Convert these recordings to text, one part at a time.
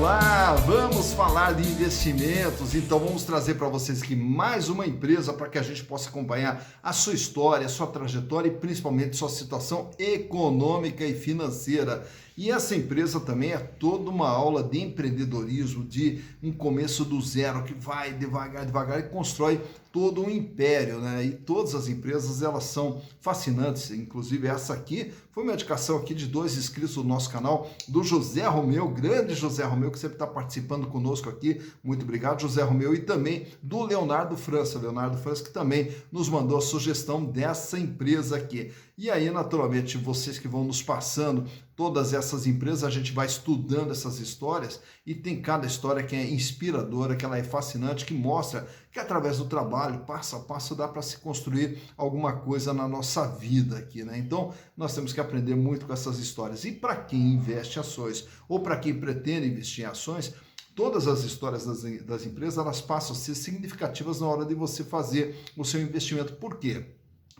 Olá, vamos falar de investimentos. Então vamos trazer para vocês aqui mais uma empresa para que a gente possa acompanhar a sua história, a sua trajetória e principalmente sua situação econômica e financeira. E essa empresa também é toda uma aula de empreendedorismo, de um começo do zero que vai devagar, devagar e constrói todo um império, né? E todas as empresas, elas são fascinantes, inclusive essa aqui foi uma indicação aqui de 2 inscritos do nosso canal, do José Romeu, grande José Romeu, que sempre está participando conosco aqui, muito obrigado José Romeu, e também do Leonardo França, que também nos mandou a sugestão dessa empresa aqui. E aí, naturalmente, vocês que vão nos passando todas essas empresas, a gente vai estudando essas histórias e tem cada história que é inspiradora, que ela é fascinante, que mostra que através do trabalho, passo a passo, dá para se construir alguma coisa na nossa vida aqui, né? Então, nós temos que aprender muito com essas histórias. E para quem investe em ações ou para quem pretende investir em ações, todas as histórias das empresas, elas passam a ser significativas na hora de você fazer o seu investimento. Por quê?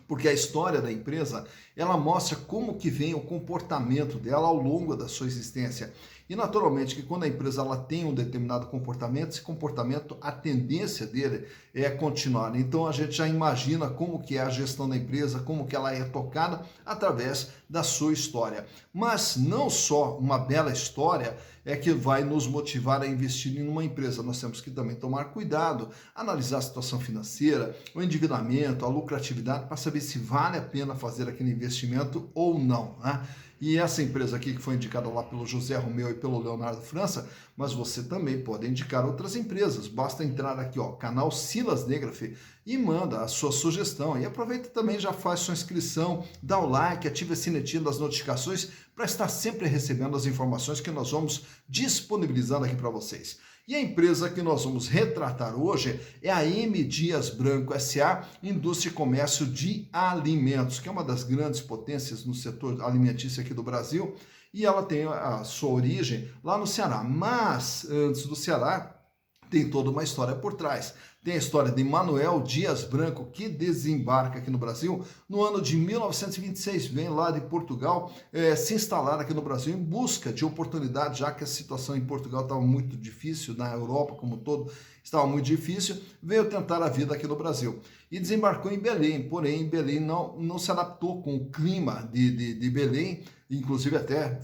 Porque a história da empresa, ela mostra como que vem o comportamento dela ao longo da sua existência. E naturalmente que quando a empresa ela tem um determinado comportamento, esse comportamento, a tendência dele é continuar. Então a gente já imagina como que é a gestão da empresa, como que ela é tocada através da sua história. Mas não só uma bela história é que vai nos motivar a investir em uma empresa. Nós temos que também tomar cuidado, analisar a situação financeira, o endividamento, a lucratividade, para saber se vale a pena fazer aquele investimento ou não, né? E essa empresa aqui que foi indicada lá pelo José Romeu e pelo Leonardo França, mas você também pode indicar outras empresas. Basta entrar aqui, ó, canal Silas Negraf, e manda a sua sugestão. E aproveita também, já faz sua inscrição, dá o like, ativa a sinetinha das notificações para estar sempre recebendo as informações que nós vamos disponibilizando aqui para vocês. E a empresa que nós vamos retratar hoje é a M. Dias Branco S.A., Indústria e Comércio de Alimentos, que é uma das grandes potências no setor alimentício aqui do Brasil, e ela tem a sua origem lá no Ceará. Mas, antes do Ceará, tem toda uma história por trás. Tem a história de Manuel Dias Branco, que desembarca aqui no Brasil no ano de 1926, vem lá de Portugal se instalar aqui no Brasil em busca de oportunidade, já que a situação em Portugal estava muito difícil, na Europa como um todo estava muito difícil, veio tentar a vida aqui no Brasil. E desembarcou em Belém, porém em Belém não se adaptou com o clima de Belém, inclusive até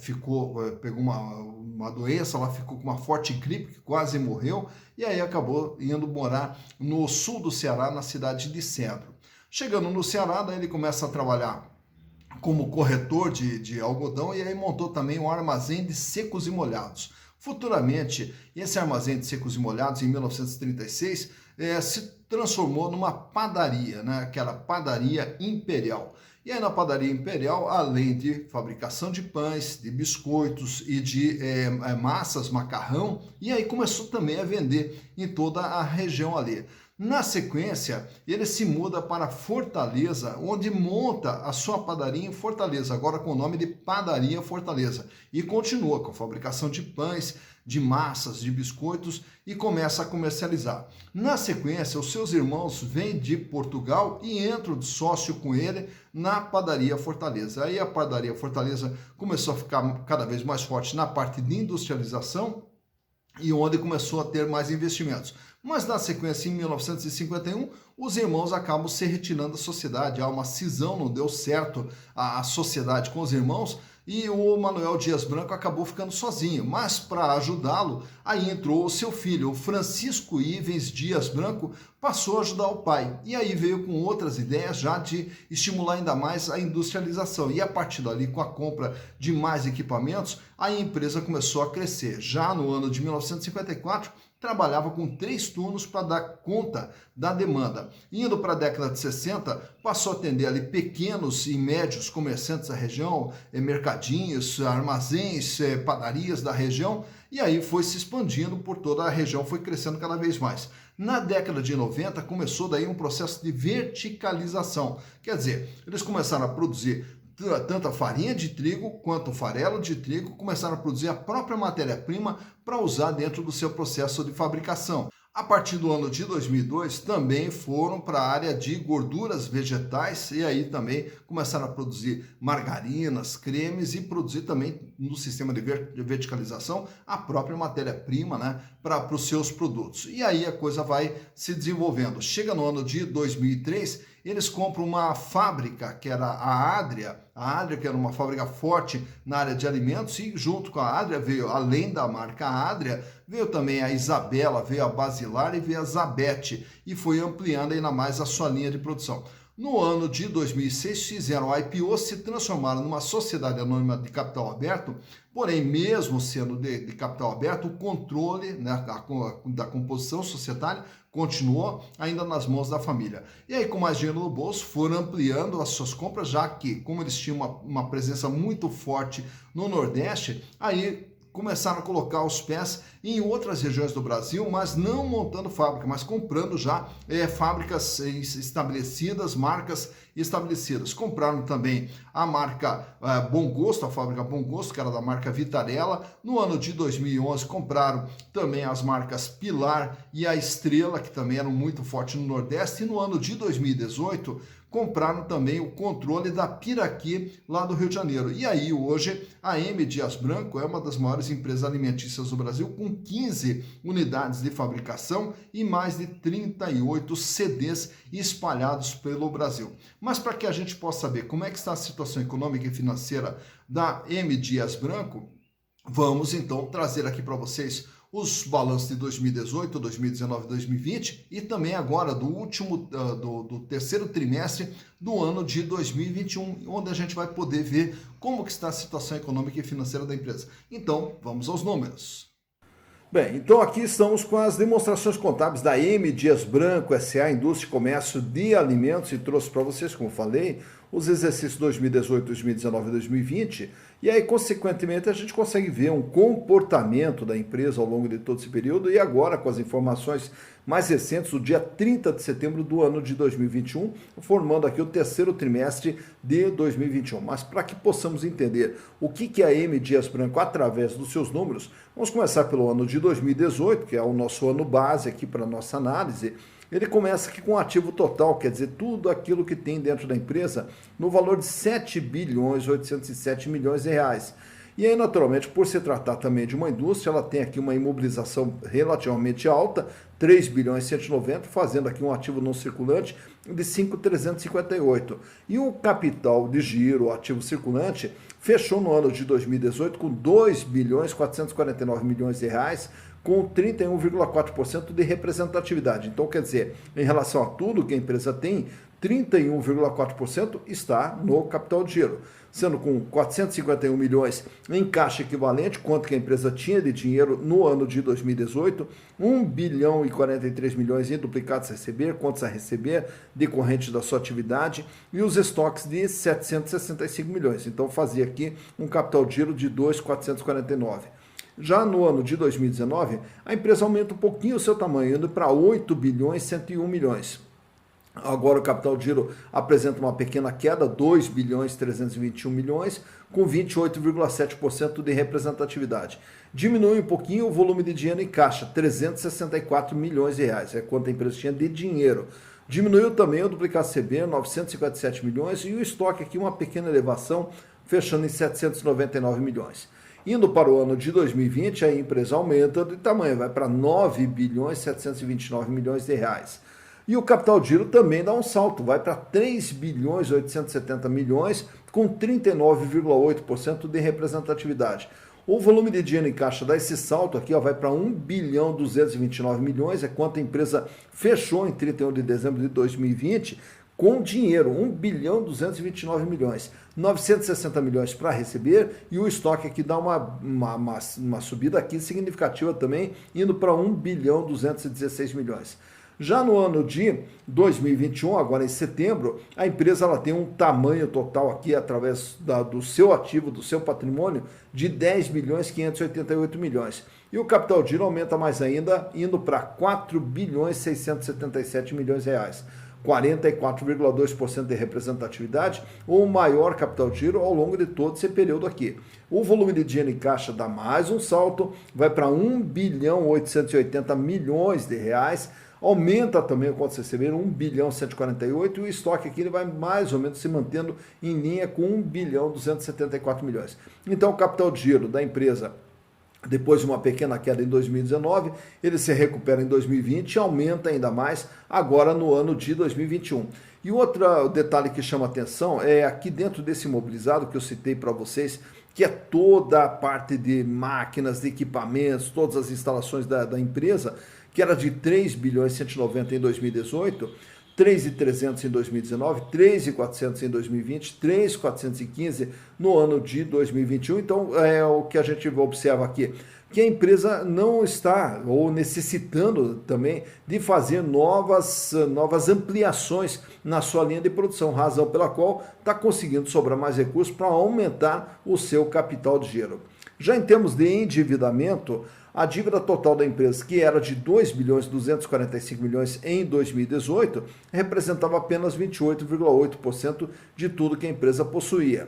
pegou uma doença, ela ficou com uma forte gripe, que quase morreu, e aí acabou indo morar no sul do Ceará, na cidade de Centro. Chegando no Ceará, daí ele começa a trabalhar como corretor de algodão e aí montou também um armazém de secos e molhados. Futuramente, esse armazém de secos e molhados, em 1936, se transformou numa padaria, né? Aquela padaria imperial. E aí na padaria imperial, além de fabricação de pães, de biscoitos e de massas, macarrão, e aí começou também a vender em toda a região ali. Na sequência, ele se muda para Fortaleza, onde monta a sua padaria em Fortaleza, agora com o nome de Padaria Fortaleza, e continua com a fabricação de pães, de massas, de biscoitos e começa a comercializar. Na sequência, os seus irmãos vêm de Portugal e entram de sócio com ele na Padaria Fortaleza. Aí a Padaria Fortaleza começou a ficar cada vez mais forte na parte de industrialização e onde começou a ter mais investimentos. Mas na sequência, em 1951, os irmãos acabam se retirando da sociedade. Há uma cisão, não deu certo a sociedade com os irmãos e o Manuel Dias Branco acabou ficando sozinho. Mas para ajudá-lo, aí entrou o seu filho, o Francisco Ivens Dias Branco, passou a ajudar o pai. E aí veio com outras ideias já de estimular ainda mais a industrialização. E a partir dali, com a compra de mais equipamentos, a empresa começou a crescer. Já no ano de 1954, trabalhava com 3 turnos para dar conta da demanda. Indo para a década de 60, passou a atender ali pequenos e médios comerciantes da região, mercadinhos, armazéns, padarias da região, e aí foi se expandindo por toda a região, foi crescendo cada vez mais. Na década de 90, começou daí um processo de verticalização, quer dizer, eles começaram a produzir tanto a farinha de trigo quanto o farelo de trigo, começaram a produzir a própria matéria-prima para usar dentro do seu processo de fabricação. A partir do ano de 2002, também foram para a área de gorduras vegetais e aí também começaram a produzir margarinas, cremes e produzir também no sistema de verticalização a própria matéria-prima, né, para os seus produtos. E aí a coisa vai se desenvolvendo. Chega no ano de 2003, eles compram uma fábrica que era a Adria que era uma fábrica forte na área de alimentos, e junto com a Adria veio, além da marca Adria, veio também a Isabela, veio a Basilar e veio a Zabete, e foi ampliando ainda mais a sua linha de produção. No ano de 2006, fizeram a IPO, se transformaram numa sociedade anônima de capital aberto, porém, mesmo sendo de capital aberto, o controle, né, da composição societária continuou ainda nas mãos da família. E aí, com mais dinheiro no bolso, foram ampliando as suas compras, já que, como eles tinham uma presença muito forte no Nordeste, aí começaram a colocar os pés em outras regiões do Brasil, mas não montando fábrica, mas comprando já fábricas estabelecidas, marcas estabelecidas. Compraram também a marca Bom Gosto, a fábrica Bom Gosto, que era da marca Vitarella. No ano de 2011, compraram também as marcas Pilar e a Estrela, que também eram muito fortes no Nordeste. E no ano de 2018, compraram também o controle da Piraqui, lá do Rio de Janeiro. E aí, hoje, a M. Dias Branco é uma das maiores empresas alimentícias do Brasil, com 15 unidades de fabricação e mais de 38 CDs espalhados pelo Brasil. Mas para que a gente possa saber como é que está a situação econômica e financeira da M. Dias Branco, vamos então trazer aqui para vocês os balanços de 2018, 2019 e 2020 e também agora do último, do terceiro trimestre do ano de 2021, onde a gente vai poder ver como que está a situação econômica e financeira da empresa. Então, vamos aos números. Bem, então aqui estamos com as demonstrações contábeis da M. Dias Branco S.A. Indústria e Comércio de Alimentos, e trouxe para vocês, como falei, os exercícios 2018, 2019 e 2020, e aí, consequentemente, a gente consegue ver um comportamento da empresa ao longo de todo esse período, e agora, com as informações mais recentes, do dia 30 de setembro do ano de 2021, formando aqui o terceiro trimestre de 2021. Mas para que possamos entender o que é a M. Dias Branco através dos seus números, vamos começar pelo ano de 2018, que é o nosso ano base aqui para a nossa análise. Ele começa aqui com um ativo total, quer dizer, tudo aquilo que tem dentro da empresa, no valor de 7 bilhões 807 milhões de reais. E aí, naturalmente, por se tratar também de uma indústria, ela tem aqui uma imobilização relativamente alta, 3 bilhões 190, fazendo aqui um ativo não circulante de 5.358. E o capital de giro, o ativo circulante, fechou no ano de 2018 com 2 bilhões 449 milhões de reais, com 31,4% de representatividade. Então, quer dizer, em relação a tudo que a empresa tem, 31,4% está no capital de giro, sendo com 451 milhões em caixa equivalente, quanto que a empresa tinha de dinheiro no ano de 2018, 1 bilhão e 43 milhões em duplicados a receber, contas a receber decorrentes da sua atividade, e os estoques de 765 milhões. Então, fazia aqui um capital de giro de 2.449. Já no ano de 2019, a empresa aumenta um pouquinho o seu tamanho, indo para 8 bilhões 101 milhões. Agora o capital de giro apresenta uma pequena queda, 2 bilhões 321 milhões, com 28,7% de representatividade. Diminui um pouquinho o volume de dinheiro em caixa, 364 milhões de reais, é quanto a empresa tinha de dinheiro. Diminuiu também o duplicado CB, 957 milhões, e o estoque aqui uma pequena elevação, fechando em 799 milhões. Indo para o ano de 2020, a empresa aumenta de tamanho, vai para 9 bilhões 729 milhões de reais. E o capital de giro também dá um salto, vai para 3 bilhões 870 milhões, com 39,8% de representatividade. O volume de dinheiro em caixa dá esse salto aqui, ó, vai para 1 bilhão 229 milhões, é quanto a empresa fechou em 31 de dezembro de 2020, com dinheiro, 1 bilhão 229 milhões, 960 milhões para receber, e o estoque aqui dá uma subida aqui significativa também, indo para 1 bilhão 216 milhões. Já no ano de 2021, agora em setembro, a empresa ela tem um tamanho total aqui, através do seu ativo, do seu patrimônio, de 10 bilhões 588 milhões. E o capital de giro aumenta mais ainda, indo para 4 bilhões 677 milhões de reais. 44,2% de representatividade, ou o maior capital de giro ao longo de todo esse período aqui. O volume de dinheiro em caixa dá mais um salto, vai para 1 bilhão 880 milhões de reais, aumenta também o contas receber 1 bilhão 148 e o estoque aqui ele vai mais ou menos se mantendo em linha com 1 bilhão 274 milhões. Então o capital de giro da empresa, depois de uma pequena queda em 2019, ele se recupera em 2020 e aumenta ainda mais agora no ano de 2021. E outro detalhe que chama atenção é aqui dentro desse imobilizado que eu citei para vocês, que é toda a parte de máquinas, de equipamentos, todas as instalações da empresa, que era de 3 bilhões 190 em 2018, 3.300 em 2019, 3.400 em 2020, 3.415 no ano de 2021. Então, é o que a gente observa aqui, que a empresa não está, ou necessitando também, de fazer novas ampliações na sua linha de produção, razão pela qual está conseguindo sobrar mais recursos para aumentar o seu capital de giro. Já em termos de endividamento, a dívida total da empresa, que era de 2 bilhões 245 milhões em 2018, representava apenas 28,8% de tudo que a empresa possuía.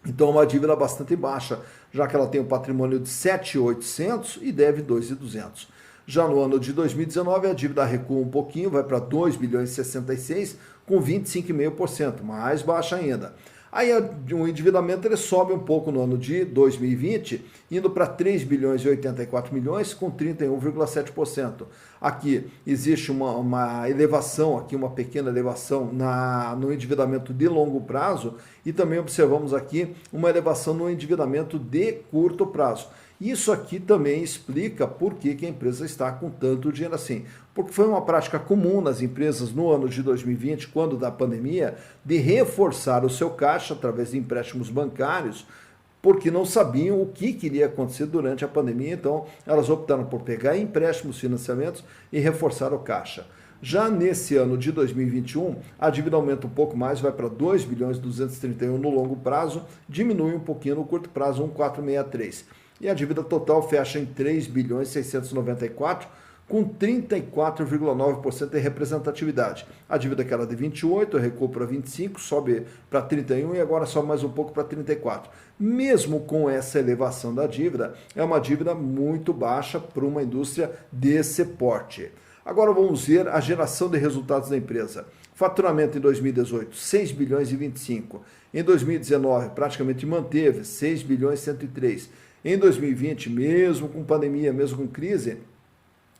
Então, uma dívida bastante baixa, já que ela tem um patrimônio de 7.800 e deve 2.200. Já no ano de 2019, a dívida recua um pouquinho, vai para 2 bilhões 66, com 25,5%, mais baixa ainda. Aí o endividamento ele sobe um pouco no ano de 2020, indo para 3 bilhões e 84 milhões, com 31,7%. Aqui existe uma elevação, aqui uma pequena elevação no endividamento de longo prazo e também observamos aqui uma elevação no endividamento de curto prazo. Isso aqui também explica por que a empresa está com tanto dinheiro assim. Porque foi uma prática comum nas empresas no ano de 2020, quando da pandemia, de reforçar o seu caixa através de empréstimos bancários, porque não sabiam o que iria acontecer durante a pandemia, então elas optaram por pegar empréstimos, financiamentos e reforçar o caixa. Já nesse ano de 2021, a dívida aumenta um pouco mais, vai para 2 bilhões 231 no longo prazo, diminui um pouquinho no curto prazo, 1,463. E a dívida total fecha em 3 bilhões 694, com 34,9% de representatividade. A dívida que era de 28, recuou para 25, sobe para 31 e agora sobe mais um pouco para 34. Mesmo com essa elevação da dívida, é uma dívida muito baixa para uma indústria desse porte. Agora vamos ver a geração de resultados da empresa. Faturamento em 2018, 6 bilhões e 25. Em 2019, praticamente manteve, 6 bilhões e 103. Em 2020, mesmo com pandemia, mesmo com crise,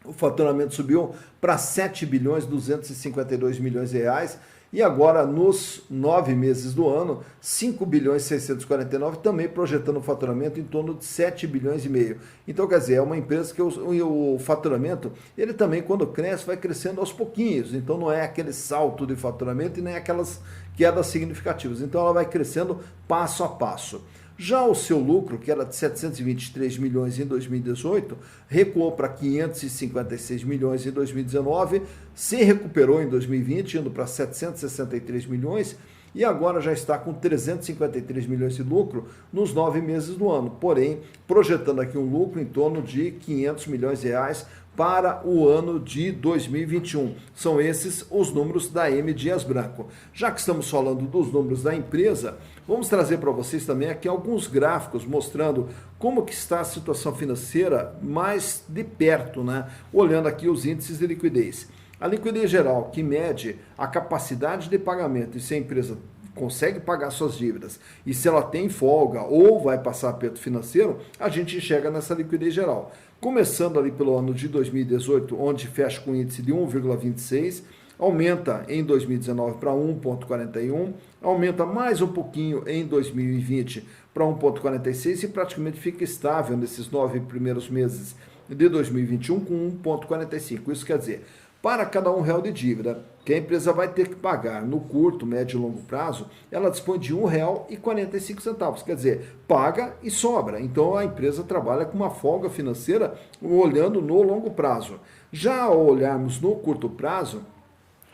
o faturamento subiu para 7 bilhões 252 milhões de reais e agora nos 9 meses do ano, 5 bilhões 649, também projetando o faturamento em torno de 7 bilhões e meio. Então, quer dizer, é uma empresa que o faturamento, ele também quando cresce, vai crescendo aos pouquinhos, então não é aquele salto de faturamento e nem aquelas quedas significativas, então ela vai crescendo passo a passo. Já o seu lucro, que era de 723 milhões em 2018, recuou para 556 milhões em 2019, se recuperou em 2020, indo para 763 milhões, e agora já está com 353 milhões de lucro nos 9 meses do ano. Porém, projetando aqui um lucro em torno de 500 milhões de reais para o ano de 2021. São esses os números da M. Dias Branco. Já que estamos falando dos números da empresa, vamos trazer para vocês também aqui alguns gráficos mostrando como que está a situação financeira mais de perto, né? Olhando aqui os índices de liquidez. A liquidez geral, que mede a capacidade de pagamento e se a empresa consegue pagar suas dívidas e se ela tem folga ou vai passar aperto financeiro, a gente enxerga nessa liquidez geral. Começando ali pelo ano de 2018, onde fecha com índice de 1,26, aumenta em 2019 para 1,41, aumenta mais um pouquinho em 2020 para 1,46 e praticamente fica estável nesses 9 primeiros meses de 2021 com 1,45. Isso quer dizer, para cada R$1 de dívida que a empresa vai ter que pagar no curto, médio e longo prazo, ela dispõe de R$1,45. Quer dizer, paga e sobra. Então a empresa trabalha com uma folga financeira olhando no longo prazo. Já ao olharmos no curto prazo,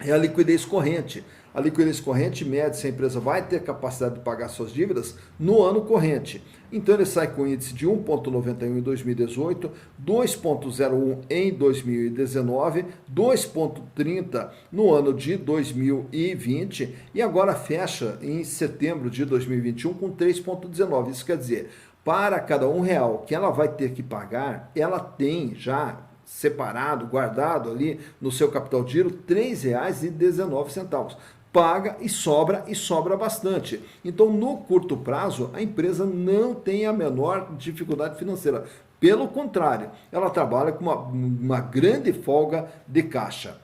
é a liquidez corrente. A liquidez corrente mede se a empresa vai ter capacidade de pagar suas dívidas no ano corrente. Então ele sai com índice de 1,91 em 2018, 2,01 em 2019, 2,30 no ano de 2020 e agora fecha em setembro de 2021 com 3,19. Isso quer dizer, para cada R$1 que ela vai ter que pagar, ela tem já separado, guardado ali no seu capital de giro, R$ 3,19. Paga e sobra bastante. Então, no curto prazo, a empresa não tem a menor dificuldade financeira. Pelo contrário, ela trabalha com uma grande folga de caixa.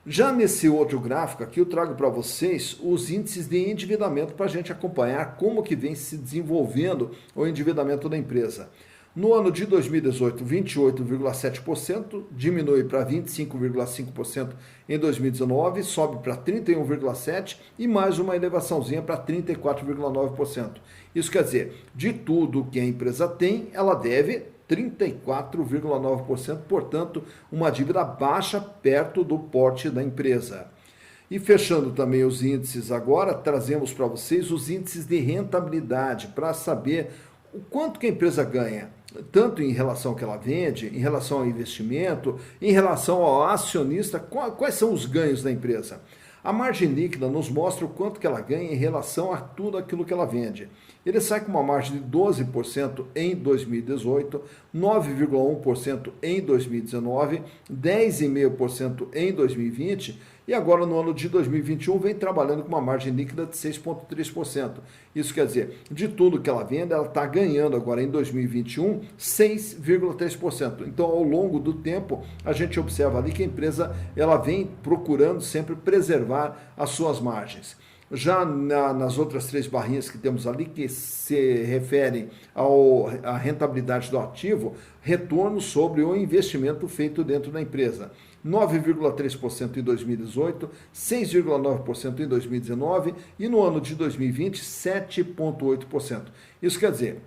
Já nesse outro gráfico aqui, eu trago para vocês os índices de endividamento para a gente acompanhar como que vem se desenvolvendo o endividamento da empresa. No ano de 2018, 28,7%, diminui para 25,5% em 2019, sobe para 31,7% e mais uma elevaçãozinha para 34,9%. Isso quer dizer, de tudo que a empresa tem, ela deve 34,9%, portanto, uma dívida baixa perto do porte da empresa. E fechando também os índices agora, trazemos para vocês os índices de rentabilidade para saber o quanto que a empresa ganha, tanto em relação ao que ela vende, em relação ao investimento, em relação ao acionista, quais são os ganhos da empresa. A margem líquida nos mostra o quanto que ela ganha em relação a tudo aquilo que ela vende. Ele sai com uma margem de 12% em 2018, 9,1% em 2019, 10,5% em 2020 e agora no ano de 2021 vem trabalhando com uma margem líquida de 6,3%. Isso quer dizer, de tudo que ela vende, ela está ganhando agora em 2021 6,3%. Então, ao longo do tempo, a gente observa ali que a empresa ela vem procurando sempre preservar as suas margens. Já nas outras três barrinhas que temos ali, que se referem à rentabilidade do ativo, retorno sobre o investimento feito dentro da empresa. 9,3% em 2018, 6,9% em 2019 e no ano de 2020, 7,8%. Isso quer dizer,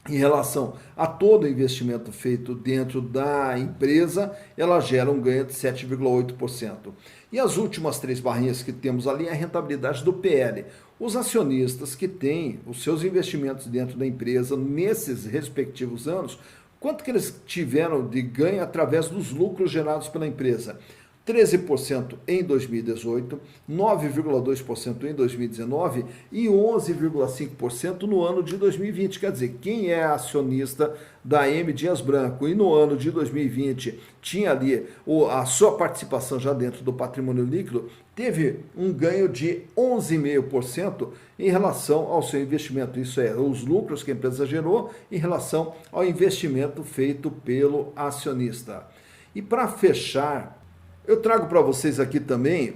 em relação a todo o investimento feito dentro da empresa, ela gera um ganho de 7,8%. E as últimas três barrinhas que temos ali é a rentabilidade do PL. Os acionistas que têm os seus investimentos dentro da empresa nesses respectivos anos, quanto que eles tiveram de ganho através dos lucros gerados pela empresa? 13% em 2018, 9,2% em 2019 e 11,5% no ano de 2020. Quer dizer, quem é acionista da M. Dias Branco e no ano de 2020 tinha ali a sua participação já dentro do patrimônio líquido, teve um ganho de 11,5% em relação ao seu investimento. Isso é, os lucros que a empresa gerou em relação ao investimento feito pelo acionista. E para fechar, eu trago para vocês aqui também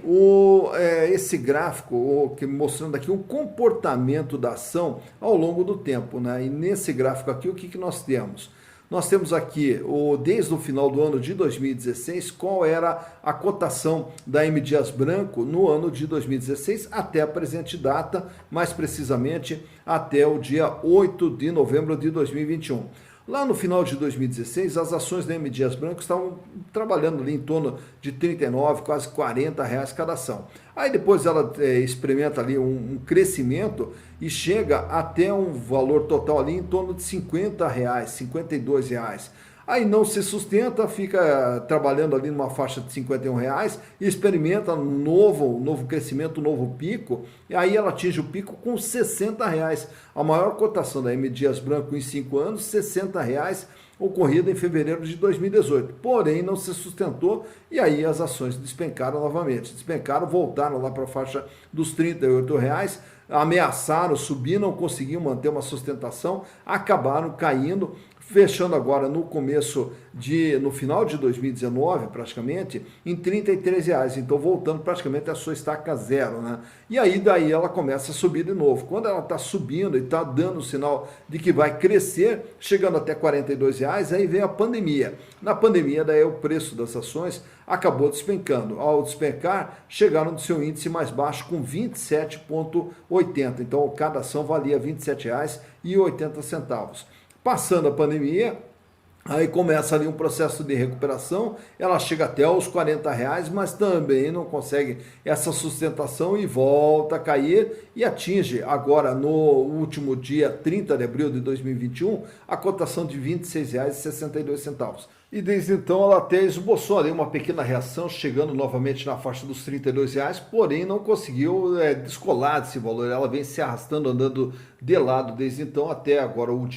esse gráfico mostrando aqui o comportamento da ação ao longo do tempo, né? E nesse gráfico aqui, o que nós temos? Nós temos aqui, desde o final do ano de 2016, qual era a cotação da M. Dias Branco no ano de 2016 até a presente data, mais precisamente até o dia 8 de novembro de 2021. Lá no final de 2016, as ações da M. Dias Branco estavam trabalhando ali em torno de 39, quase 40 reais cada ação. Aí depois ela experimenta ali um crescimento e chega até um valor total ali em torno de 50 reais, 52 reais. Aí não se sustenta, fica trabalhando ali numa faixa de 51 reais e experimenta um novo crescimento, um novo pico, e aí ela atinge o pico com 60 reais. A maior cotação da M. Dias Branco em 5 anos, 60 reais, ocorrida em fevereiro de 2018. Porém, não se sustentou e aí as ações despencaram novamente. Despencaram, voltaram lá para a faixa dos 38 reais, ameaçaram subir, não conseguiam manter uma sustentação, acabaram caindo, fechando agora no final de 2019, praticamente, em 33 reais. Então, voltando praticamente a sua estaca zero, né? E aí, daí ela começa a subir de novo. Quando ela está subindo e está dando o sinal de que vai crescer, chegando até 42 reais, aí vem a pandemia. Na pandemia, daí o preço das ações acabou despencando. Ao despencar, chegaram no seu índice mais baixo com 27,80. Então, cada ação valia R$ 27,80. Passando a pandemia, Aí começa ali um processo de recuperação, ela chega até os R$ 40, mas também não consegue essa sustentação e volta a cair e atinge agora no último dia 30 de abril de 2021 a cotação de R$ 26,62. E desde então ela até esboçou ali uma pequena reação, chegando novamente na faixa dos R$ 32, porém não conseguiu descolar desse valor. Ela vem se arrastando, andando de lado desde então até agora o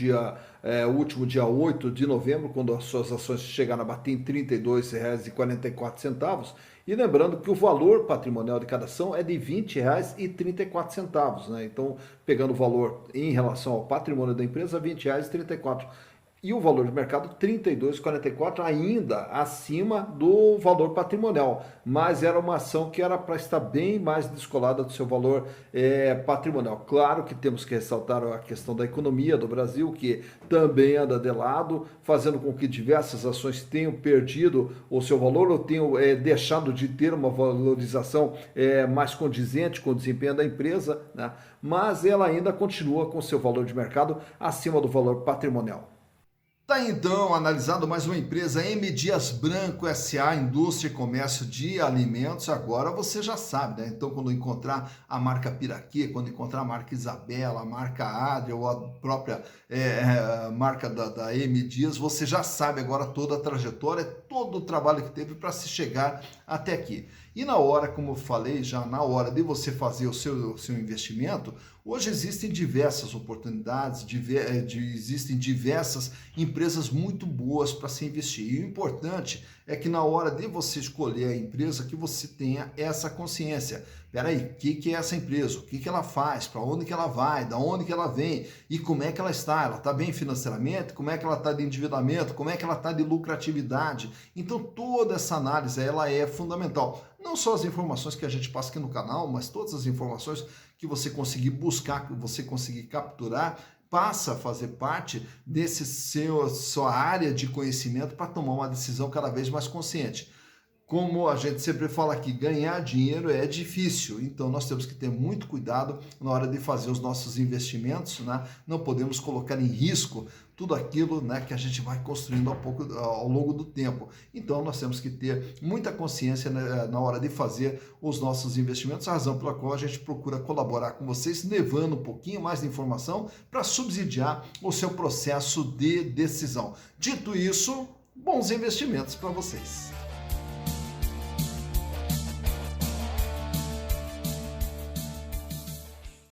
último dia 8 de novembro, quando as suas ações chegaram a bater em R$ 32,44. E lembrando que o valor patrimonial de cada ação é de R$ 20,34, né? Então, pegando o valor em relação ao patrimônio da empresa, R$ 20,34. E o valor de mercado 32,44, ainda acima do valor patrimonial, mas era uma ação que era para estar bem mais descolada do seu valor patrimonial. Claro que temos que ressaltar a questão da economia do Brasil, que também anda de lado, fazendo com que diversas ações tenham perdido o seu valor ou tenham deixado de ter uma valorização mais condizente com o desempenho da empresa, né? Mas ela ainda continua com seu valor de mercado acima do valor patrimonial. Tá então analisando mais uma empresa, M. Dias Branco S.A., Indústria e Comércio de Alimentos. Agora você já sabe, né? Então, quando encontrar a marca Piraquê, quando encontrar a marca Isabela, a marca Adria ou a própria marca da M. Dias, você já sabe agora toda a trajetória, todo o trabalho que teve para se chegar até aqui. E na hora, como eu falei, já na hora de você fazer o seu investimento, hoje existem diversas oportunidades, existem diversas empresas muito boas para se investir. E o importante é que na hora de você escolher a empresa, que você tenha essa consciência. Peraí, o que é essa empresa? O que ela faz? Para onde que ela vai? Da onde que ela vem? E como é que ela está? Ela está bem financeiramente? Como é que ela está de endividamento? Como é que ela está de lucratividade? Então toda essa análise ela é fundamental. Não só as informações que a gente passa aqui no canal, mas todas as informações que você conseguir buscar, que você conseguir capturar, passa a fazer parte sua área de conhecimento para tomar uma decisão cada vez mais consciente. Como a gente sempre fala aqui, ganhar dinheiro é difícil, então nós temos que ter muito cuidado na hora de fazer os nossos investimentos, né? Não podemos colocar em risco tudo aquilo, né, que a gente vai construindo ao longo do tempo. Então nós temos que ter muita consciência, né, na hora de fazer os nossos investimentos, a razão pela qual a gente procura colaborar com vocês, levando um pouquinho mais de informação para subsidiar o seu processo de decisão. Dito isso, bons investimentos para vocês.